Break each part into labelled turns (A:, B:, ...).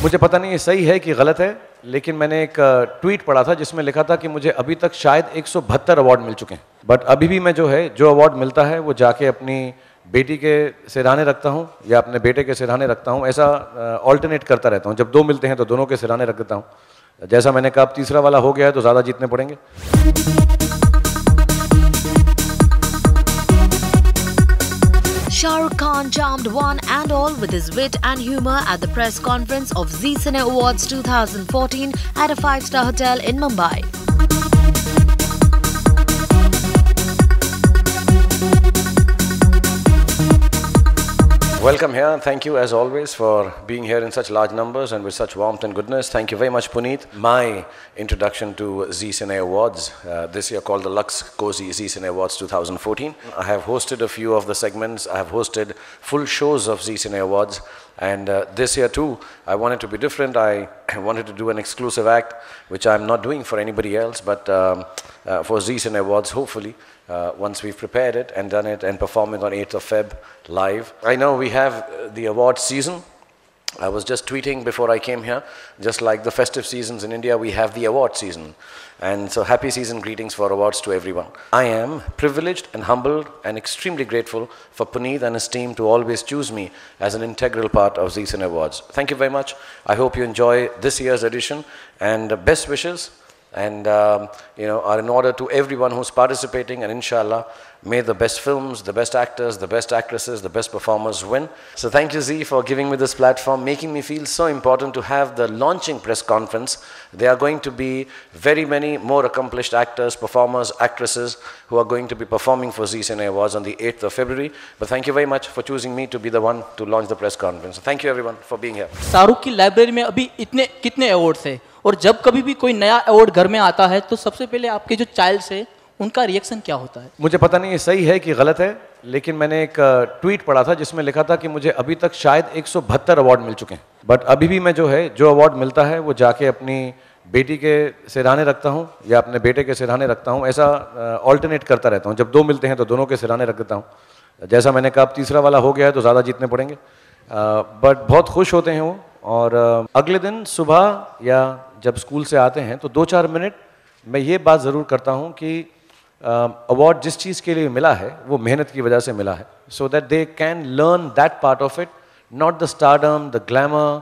A: मुझे पता नहीं ये सही है कि गलत है, लेकिन मैंने एक ट्वीट पढ़ा था जिसमें लिखा था कि मुझे अभी तक शायद 172 अवार्ड मिल चुके हैं, बट अभी भी मैं जो अवार्ड मिलता है वो जाके अपनी बेटी के सिरहाने रखता हूँ या अपने बेटे के सिरहाने रखता हूँ। ऐसा ऑल्टरनेट करता रहता हूँ। जब दो मिलते हैं तो दोनों के सिरहाने रख देता हूँ। जैसा मैंने कहा, अब तीसरा वाला हो गया है तो ज़्यादा जीतने पड़ेंगे।
B: Shah Rukh Khan charmed one and all with his wit and humor at the press conference of Zee Cine Awards 2014 at a 5-star hotel in Mumbai.
A: Welcome here, and thank you as always for being here in such large numbers and with such warmth and goodness. Thank you very much, Puneet. My introduction to Zee Cine Awards, this year called the Lux Cozy Zee Cine Awards 2014. I have hosted a few of the segments. I have hosted full shows of Zee Cine Awards, and this year too, I wanted to be different. I wanted to do an exclusive act, which I'm not doing for anybody else, but for Zee Cine Awards, hopefully. Once we've prepared it and done it and perform it on 8th of Feb live. I know we have the award season. I was just tweeting before I came here, just like the festive seasons in India, we have the award season. And so happy season greetings for awards to everyone. I am privileged and humbled and extremely grateful for Puneet and his team to always choose me as an integral part of Zee Cine Awards. Thank you very much. I hope you enjoy this year's edition, and best wishes. And are in order to everyone who's participating, and inshallah, may the best films, the best actors, the best actresses, the best performers win. So thank you, Zee, for giving me this platform, making me feel so important to have the launching press conference. There are going to be very many more accomplished actors, performers, actresses who are going to be performing for Zee Cine Awards on the 8th of February. But thank you very much for choosing me to be the one to launch the press conference. Thank you everyone for being here.
C: Shahrukh की library में अभी कितने awards हैं, और जब कभी भी कोई नया अवार्ड घर में आता है तो सबसे पहले आपके जो चाइल्ड्स है उनका रिएक्शन क्या होता है?
A: मुझे पता नहीं ये सही है कि गलत है, लेकिन मैंने एक ट्वीट पढ़ा था जिसमें लिखा था कि मुझे अभी तक शायद 172 अवार्ड मिल चुके हैं, बट अभी भी मैं जो अवार्ड मिलता है वो जाके अपनी बेटी के सिरहाने रखता हूँ या अपने बेटे के सिरहाने रखता हूँ। ऐसा ऑल्टरनेट करता रहता हूँ। जब दो मिलते हैं तो दोनों के सिरहाने रख देता हूँ। जैसा मैंने कहा, अब तीसरा वाला हो गया है तो ज़्यादा जीतने पड़ेंगे, बट बहुत खुश होते हैं वो। और अगले दिन सुबह या जब स्कूल से आते हैं तो 2-4 मिनट मैं ये बात ज़रूर करता हूँ कि अवार्ड जिस चीज़ के लिए मिला है वो मेहनत की वजह से मिला है, so that they can learn that part of it, not the stardom, the glamour,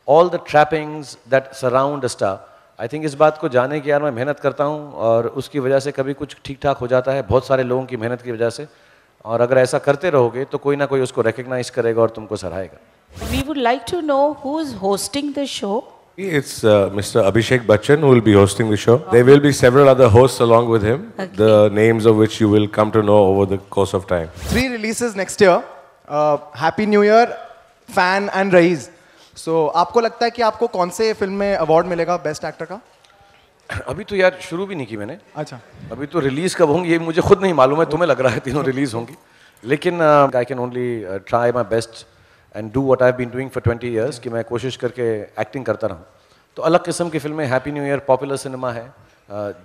A: all the trappings that surround a star. I think इस बात को जानने की यार मैं मेहनत करता हूँ और उसकी वजह से कभी कुछ ठीक ठाक हो जाता है, बहुत सारे लोगों की मेहनत की वजह से। और अगर ऐसा करते रहोगे तो कोई ना कोई उसको रिकग्नाइज करेगा और तुमको सराहेगा।
D: We would like to know who is hosting the show.
E: It's Mr. Abhishek Bachchan who will be hosting the show. There will be several other hosts along with him, the names of which you will come to know over the course of time.
F: 3 releases next year. Happy New Year, Fan and Raees. So, आपको लगता है कि आपको कौन से film में award मिलेगा best actor का?
A: अभी तो यार शुरू भी नहीं की मैंने।
F: अच्छा।
A: अभी तो रिलीज कब होंगी ये मुझे खुद नहीं मालूम है। तुम्हें लग रहा है तीनों रिलीज होंगी, लेकिन I can only try my best and do what I have been doing for 20 years कि मैं कोशिश करके एक्टिंग करता रहूँ। तो अलग किस्म की फिल्में, happy new year popular cinema है,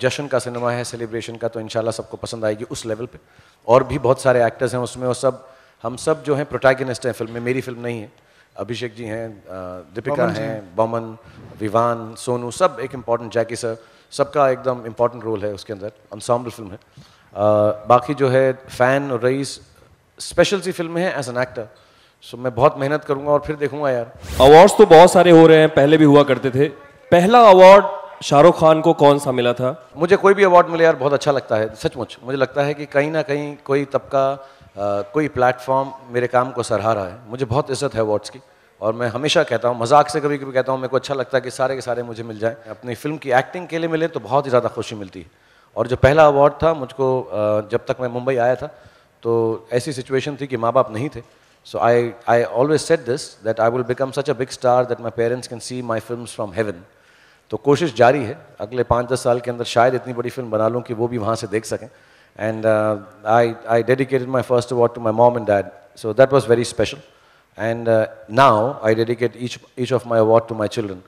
A: जश्न का सिनेमा है, सेलिब्रेशन का, तो इंशाल्लाह सबको पसंद आएगी उस लेवल पे। और भी बहुत सारे एक्टर्स हैं उसमें, और हम सब जो हैं प्रोटैगनिस्ट हैं फिल्म में। मेरी फिल्म नहीं है, अभिषेक जी हैं, दीपिका हैं, बमन, विवान, सोनू, सब एक इम्पॉर्टेंट, जैकी सर, सबका एकदम इम्पॉर्टेंट रोल है उसके अंदर। एंसेम्बल फिल्म है। बाकी जो है फैन और रईस स्पेशल सी फिल्म है एज एन एक्टर। सो मैं बहुत मेहनत करूंगा और फिर देखूंगा यार।
G: अवार्ड्स तो बहुत सारे हो रहे हैं, पहले भी हुआ करते थे। पहला अवार्ड शाहरुख खान को कौन सा मिला था?
A: मुझे कोई भी अवार्ड मिले यार बहुत अच्छा लगता है, सचमुच। मुझे लगता है कि कहीं ना कहीं कोई तबका, कोई प्लेटफॉर्म मेरे काम को सराहा रहा है। मुझे बहुत इज्जत है अवार्ड्स की, और मैं हमेशा कहता हूँ, मजाक से कभी कभी कहता हूँ, मेरे को अच्छा लगता है कि सारे के सारे मुझे मिल जाएं। अपनी फिल्म की एक्टिंग के लिए मिले तो बहुत ही ज़्यादा खुशी मिलती है। और जो पहला अवार्ड था मुझको, जब तक मैं मुंबई आया था तो ऐसी सिचुएशन थी कि माँ बाप नहीं थे। So I always said this, that I will become such a big star that my parents can see my films from heaven. तो कोशिश जारी है, अगले 5-10 साल के अंदर शायद इतनी बड़ी फिल्म बना लूँ कि वो भी वहाँ से देख सकें। And I dedicated my first award to my mom and dad, so that was very special. And now I dedicate each of my award to my children.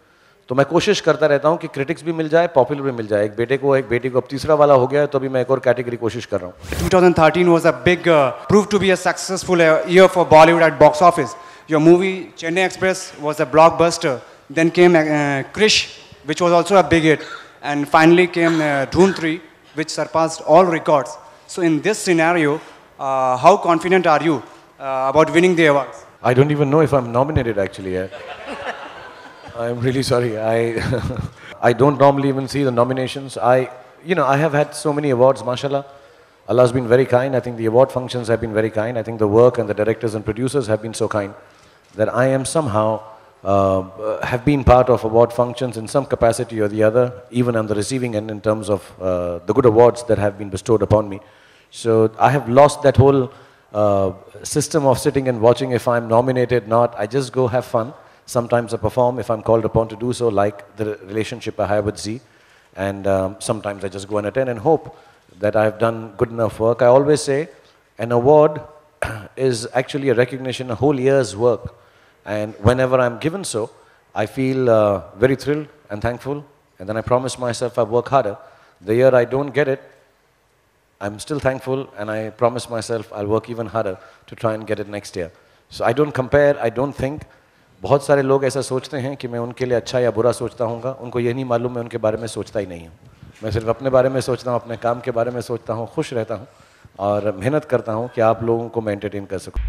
A: तो मैं कोशिश करता रहता हूँ कि क्रिटिक्स भी मिल जाए, पॉपुलर भी मिल जाए। एक बेटे को, एक बेटी को। अब तीसरा वाला हो गया है तो अभी मैं एक और कैटेगरी कोशिश कर रहा हूँ।
H: 2013 was a big, proved to be a successful year for Bollywood at box office. Your movie Chennai Express was a blockbuster. Then came Krish, which was also a big hit. And finally came Dhoom 3, which surpassed all records. So in this scenario, how confident are you about winning the awards?
A: I don't even know if I'm nominated actually yet. I'm really sorry. I don't normally even see the nominations. I have had so many awards, mashallah. Allah's been very kind. I think the award functions have been very kind. I think the work and the directors and producers have been so kind that I am somehow have been part of award functions in some capacity or the other, even on the receiving end in terms of the good awards that have been bestowed upon me. So I have lost that whole system of sitting and watching if I'm nominated, not. I just go have fun. Sometimes I perform if I'm called upon to do so, like the relationship I have with Z. And sometimes I just go and attend and hope that I've done good enough work. I always say an award is actually a recognition, a whole year's work. And whenever I'm given so, I feel very thrilled and thankful. And then I promise myself I'll work harder. The year I don't get it, I'm still thankful, and I promise myself I'll work even harder to try and get it next year. So I don't compare, I don't think. बहुत सारे लोग ऐसा सोचते हैं कि मैं उनके लिए अच्छा या बुरा सोचता हूँगा, उनको ये नहीं मालूम मैं उनके बारे में सोचता ही नहीं हूँ. मैं सिर्फ अपने बारे में सोचता हूँ, अपने काम के बारे में सोचता हूँ, खुश रहता हूँ और मेहनत करता हूँ कि आप लोगों को मैं एंटरटेन कर सकूँ.